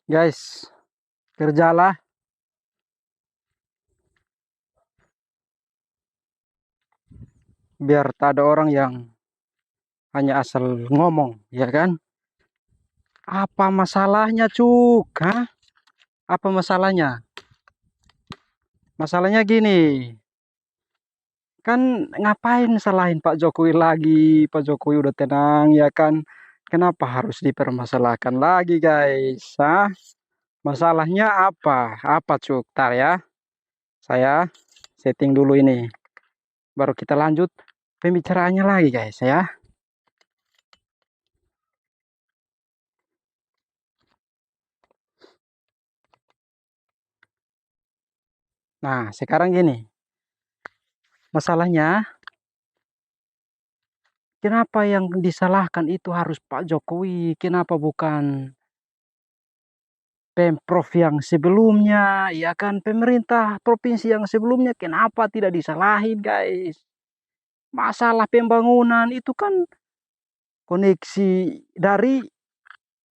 Guys, kerjalah. Biar tak ada orang yang hanya asal ngomong, ya kan? Apa masalahnya, Cuk? Hah? Apa masalahnya? Masalahnya gini, kan ngapain salahin Pak Jokowi lagi? Pak Jokowi udah tenang, ya kan? Kenapa harus dipermasalahkan lagi, guys? Hah? Masalahnya apa? Apa, Cuk? Tar ya. Saya setting dulu ini. Baru kita lanjut pembicaraannya lagi, guys, ya. Nah, sekarang gini. Masalahnya, kenapa yang disalahkan itu harus Pak Jokowi? Kenapa bukan Pemprov yang sebelumnya? Ya kan, pemerintah provinsi yang sebelumnya kenapa tidak disalahin, guys? Masalah pembangunan itu kan koneksi dari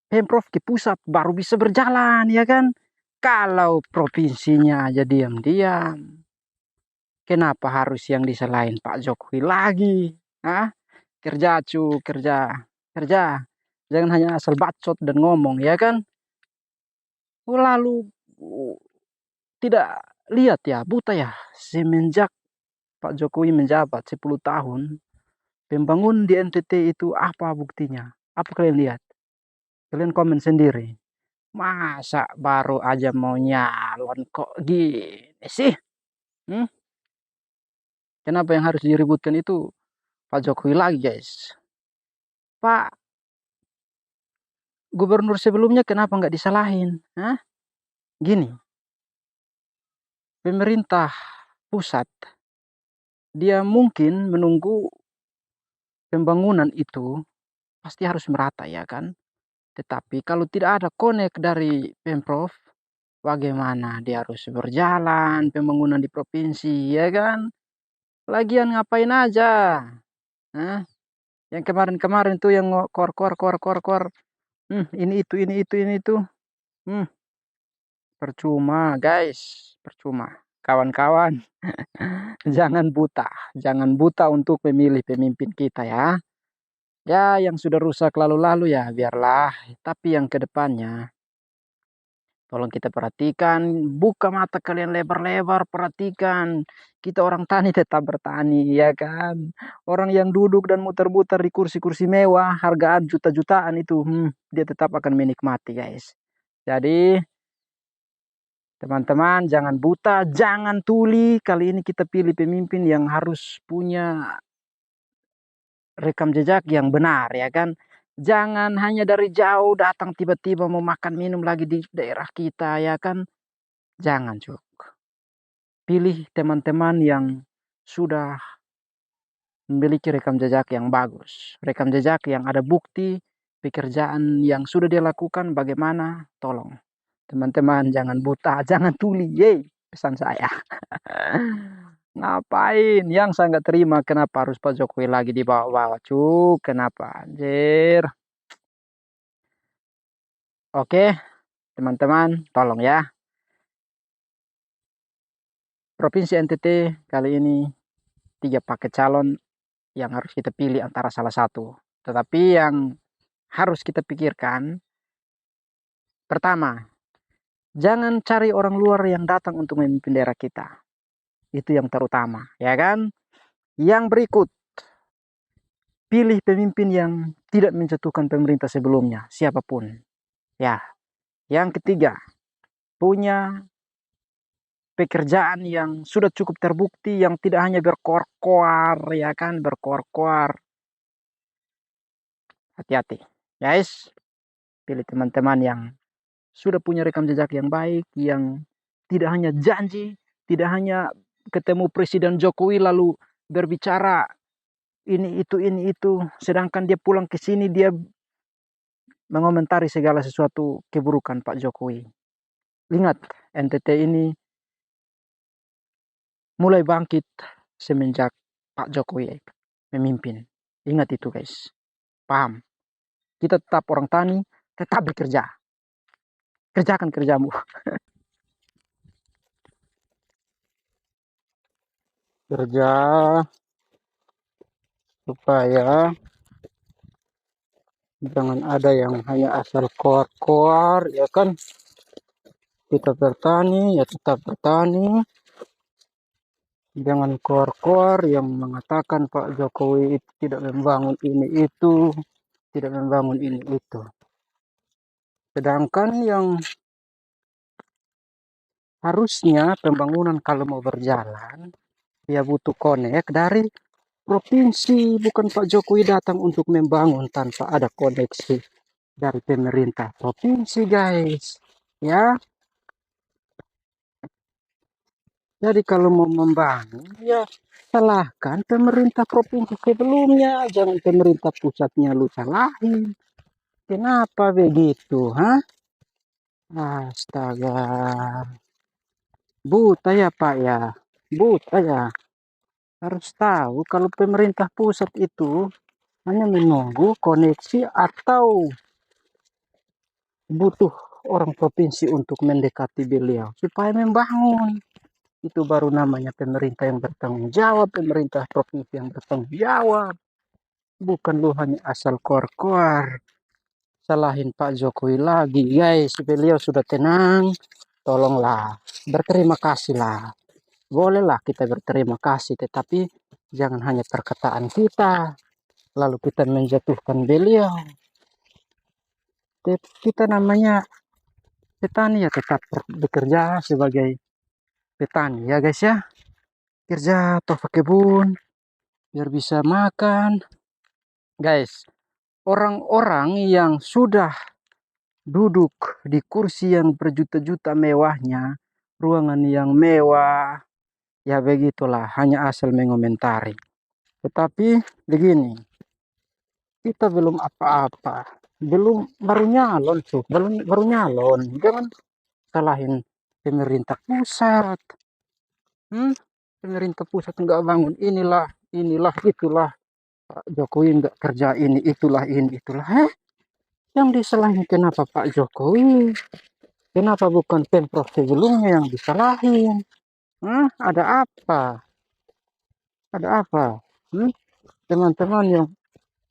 Pemprov ke pusat baru bisa berjalan, ya kan? Kalau provinsinya aja diam-diam, kenapa harus yang disalahin Pak Jokowi lagi? Hah? Kerja, cu, kerja, kerja. Jangan hanya asal bacot dan ngomong, ya kan? Lalu tidak lihat ya, buta ya. Semenjak Pak Jokowi menjabat 10 tahun, pembangunan di NTT itu apa buktinya? Apa kalian lihat? Kalian komen sendiri. Masa baru aja mau nyalon kok gini sih? Hmm? Kenapa yang harus diributkan itu Pak Jokowi lagi, guys? Pak Gubernur sebelumnya kenapa nggak disalahin? Hah? Gini, pemerintah pusat dia mungkin menunggu pembangunan itu pasti harus merata, ya kan? Tetapi kalau tidak ada konek dari Pemprov, bagaimana dia harus berjalan pembangunan di provinsi, ya kan? Lagian ngapain aja? Hah? Yang kemarin-kemarin tuh yang kor. Ini itu. Hmm, percuma, guys. Percuma. Kawan-kawan, jangan buta untuk memilih pemimpin kita ya. Ya, yang sudah rusak lalu-lalu ya biarlah. Tapi yang kedepannya, tolong kita perhatikan, buka mata kalian lebar-lebar, perhatikan. Kita orang tani tetap bertani, ya kan? Orang yang duduk dan muter-muter di kursi-kursi mewah, hargaan juta-jutaan itu, dia tetap akan menikmati, guys. Jadi, teman-teman, jangan buta, jangan tuli. Kali ini kita pilih pemimpin yang harus punya rekam jejak yang benar, ya kan? Jangan hanya dari jauh datang tiba-tiba mau makan minum lagi di daerah kita, ya kan? Jangan, Cuk. Pilih teman-teman yang sudah memiliki rekam jejak yang bagus. Rekam jejak yang ada bukti pekerjaan yang sudah dia lakukan bagaimana, tolong. Teman-teman jangan buta, jangan tuli, yeay, pesan saya. Ngapain? Yang saya nggak terima kenapa harus Pak Jokowi lagi di bawah-bawah, Cuk? Kenapa? Anjir. Oke, teman-teman, tolong ya. Provinsi NTT kali ini 3 paket calon yang harus kita pilih antara salah satu. Tetapi yang harus kita pikirkan, pertama, jangan cari orang luar yang datang untuk memimpin daerah kita. Itu yang terutama, ya kan? Yang berikut, pilih pemimpin yang tidak menjatuhkan pemerintah sebelumnya, siapapun. Ya, yang ketiga, punya pekerjaan yang sudah cukup terbukti, yang tidak hanya berkoar-koar, ya kan? Berkoar-koar. Hati-hati, guys. Pilih teman-teman yang sudah punya rekam jejak yang baik, yang tidak hanya janji, tidak hanya ketemu Presiden Jokowi lalu berbicara ini itu, sedangkan dia pulang ke sini dia mengomentari segala sesuatu keburukan Pak Jokowi. Ingat, NTT ini mulai bangkit semenjak Pak Jokowi memimpin. Ingat itu, guys. Paham? Kita tetap orang tani, tetap bekerja. Kerjakan kerjamu. Kerja supaya jangan ada yang hanya asal koar-koar, ya kan? Kita bertani, ya tetap bertani. Jangan koar-koar yang mengatakan Pak Jokowi itu tidak membangun ini itu, tidak membangun ini itu. Sedangkan yang harusnya pembangunan kalau mau berjalan, ya butuh konek dari provinsi, bukan Pak Jokowi datang untuk membangun tanpa ada koneksi dari pemerintah provinsi, guys. Ya, jadi kalau mau membangun, ya salahkan pemerintah provinsi sebelumnya, jangan pemerintah pusatnya lu salahin. Kenapa begitu, ha? Astaga, buta ya Pak ya, buta ya. Harus tahu kalau pemerintah pusat itu hanya menunggu koneksi atau butuh orang provinsi untuk mendekati beliau supaya membangun. Itu baru namanya pemerintah yang bertanggung jawab, pemerintah provinsi yang bertanggung jawab. Bukan lu hanya asal kor-kor. Salahin Pak Jokowi lagi. Guys, beliau sudah tenang. Tolonglah, berterima kasihlah. Bolehlah kita berterima kasih, tetapi jangan hanya perkataan kita. Lalu kita menjatuhkan beliau. Kita namanya petani ya tetap bekerja sebagai petani ya guys ya. Kerja atau kebun biar bisa makan. Guys, orang-orang yang sudah duduk di kursi yang berjuta-juta mewahnya, ruangan yang mewah, ya begitulah, hanya asal mengomentari. Tetapi begini, kita belum apa-apa, belum baru nyalon tuh, baru nyalon. Jangan salahin pemerintah pusat. Pemerintah pusat nggak bangun inilah itulah. Pak Jokowi nggak kerja ini itulah. Yang disalahin kenapa Pak Jokowi? Kenapa bukan Pemprov sebelumnya yang disalahin? Ada apa? Ada apa? Teman-teman yang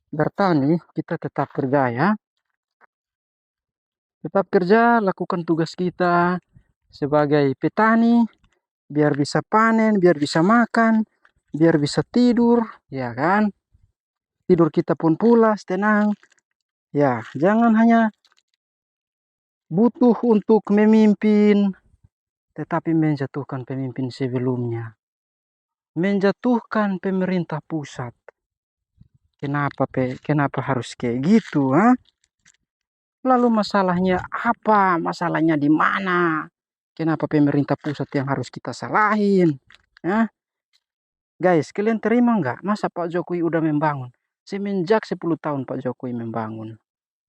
bertani, kita tetap kerja ya. Tetap kerja, lakukan tugas kita sebagai petani, biar bisa panen, biar bisa makan, biar bisa tidur, ya kan? Tidur kita pun pulas, tenang. Ya, jangan hanya butuh untuk memimpin, tetapi menjatuhkan pemimpin sebelumnya. Menjatuhkan pemerintah pusat. Kenapa harus kayak gitu, ha? Lalu masalahnya apa? Masalahnya di mana? Kenapa pemerintah pusat yang harus kita salahin? Ya? Guys, kalian terima nggak? Masa Pak Jokowi udah membangun? Semenjak 10 tahun Pak Jokowi membangun.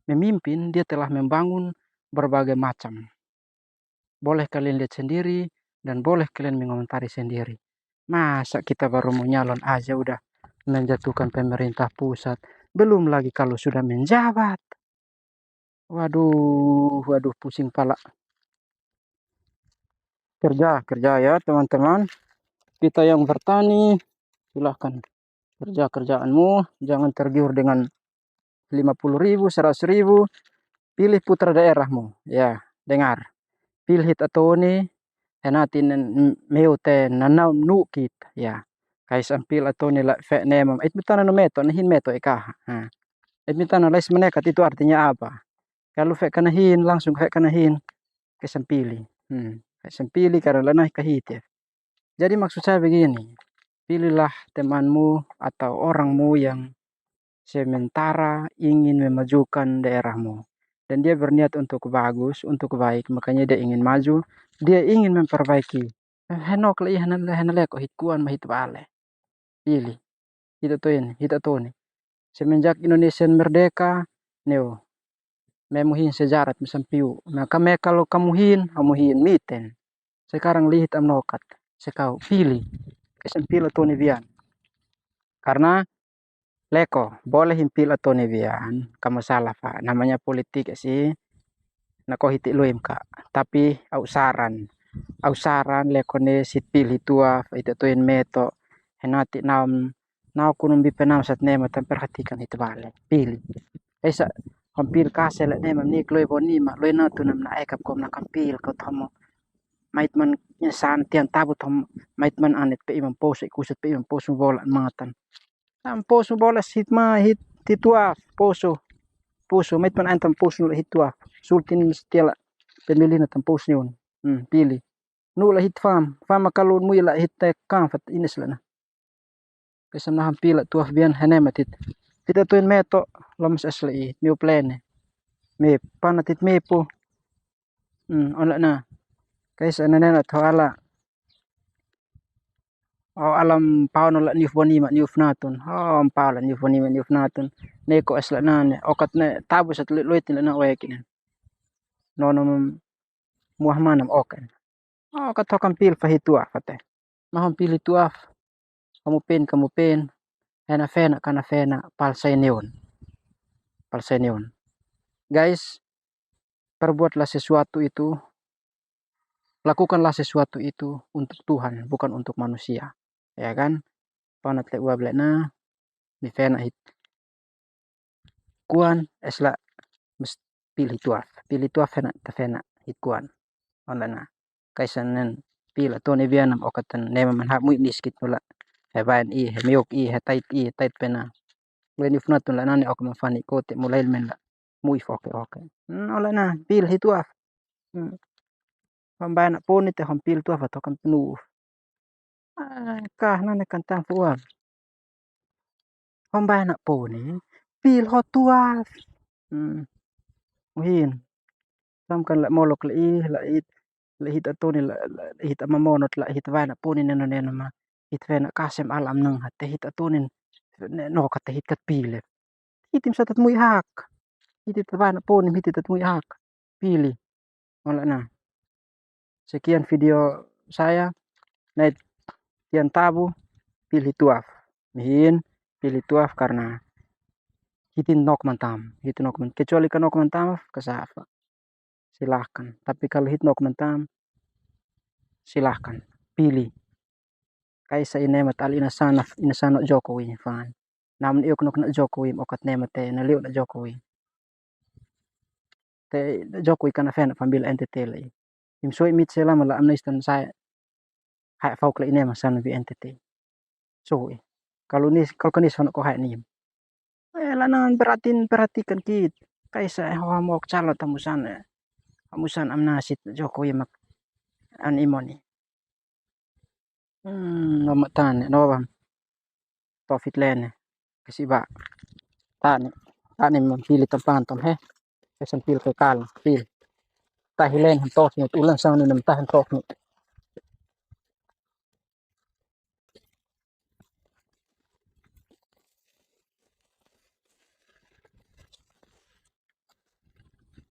Memimpin, dia telah membangun berbagai macam. Boleh kalian lihat sendiri, dan boleh kalian mengomentari sendiri. Masa kita baru mau nyalon aja udah menjatuhkan pemerintah pusat. Belum lagi kalau sudah menjabat. Waduh, pusing pala. Kerja ya teman-teman. Kita yang bertani, silahkan kerja kerjaanmu. Jangan tergiur dengan 50.000, 100.000. Pilih putra daerahmu. Ya, dengar. Pilih atau nih, henatin meute nanau nukit. Ya, kais ampil atau nila fe nemam. Mitana no meto, nahin meto ikah. Mitana lais menekat itu artinya apa? Kalau fe kanahin, langsung fe kanahin. Kesampili. Kesampili karena lanah kahit ya. Jadi maksud saya begini, pilihlah temanmu atau orangmu yang sementara ingin memajukan daerahmu. Dan dia berniat untuk bagus, untuk baik, makanya dia ingin maju, dia ingin memperbaiki. Henok lah henale kok hikuan mahit bale. Pilih. Hita tuh nih. Semenjak Indonesia merdeka, neo, memuhin sejarah misampiu. Maka kalau kamuhin miten. Sekarang lihat amnokat. Sekau pilih. Kesempil atau nevian. Karena leko boleh himpil atau nevian. Kamu salah pak. Namanya politik sih. nako hiti loim ka. Tapi au saran lekone sit pilih tua ita toin meto henati naum nau kunum bi penam sat nema tam perhatikan hit vale pilih esa hampir kasel nema nik loy boni ma loy na tunam na ekap kom na kampil ko tomo mait man nyasan tian tabu tom mait man anet pe imam pos kusat pe imam pos bola matan am pos bola sit ma hit titua poso poso mait man antam pos hit tua sultin stela pemilih na tam pos niun pilih nu la hit fam makalun mui la hit tek kamfat inis la na kesam na hampi la tuaf bian hanemat hit kita tuin meto lomas asli miu plane me panatit mepo onla na kaisa nanena thoala o alam paun la niuf boni ma niuf natun paula niuf boni ma niuf natun neko asla na ne okat ne tabu sat loitin la na wekin nono muahmanam okan katokan pil fahitua fate mahon pilih tuaf kamu pen kana fena palsaineon guys perbuatlah sesuatu itu lakukanlah sesuatu itu untuk Tuhan bukan untuk manusia ya kan panat le uab le na mi fena hit kuan esla pilih tuaf fena hit kuan onlana kaisanen pila tone bianam okatan nema man hak muit niskit mula hebain hemiok tait pena wen ifnatun la nani ok mafani kote mulail men la mui foke ola na pil hituaf pambana poni te hampil tuaf atokan penuh kah nane kantang fuaf pambana poni pil hotuaf muhin samkan la molok la hit atoni la hit amamonot la hit vana poni neno ma hit vena kasem alam nang hate hit atonin no kate hit kat pile hitim satat mui hak hitit vana poni hitit tat mui hak pilih ola na sekian video saya naik tian tabu pilih tuaf mihin pilih tuaf karena hitin nok mantam kecuali kan nok mantam kesafa silahkan tapi kalau hit nok mantam silahkan pilih kaisa inemat al inasana Jokowi fan namun iok nok na Jokowi okat nemat te na liu na Jokowi te Jokowi kana fena pambil NTT lai im soi mit selama la amnestan saya hai fauk la inema sana bi NTT so kalau kanis hono ko hai nim lanan perhatikan kit kaisa hawa mok calo tamusan amnasit Jokowi mak an imoni no tane no bam tofit lene kasi ba tane mampili tampan tom he kesan pil ke kal pil tahilen tos ni ulan sang ni nam tahan tok ni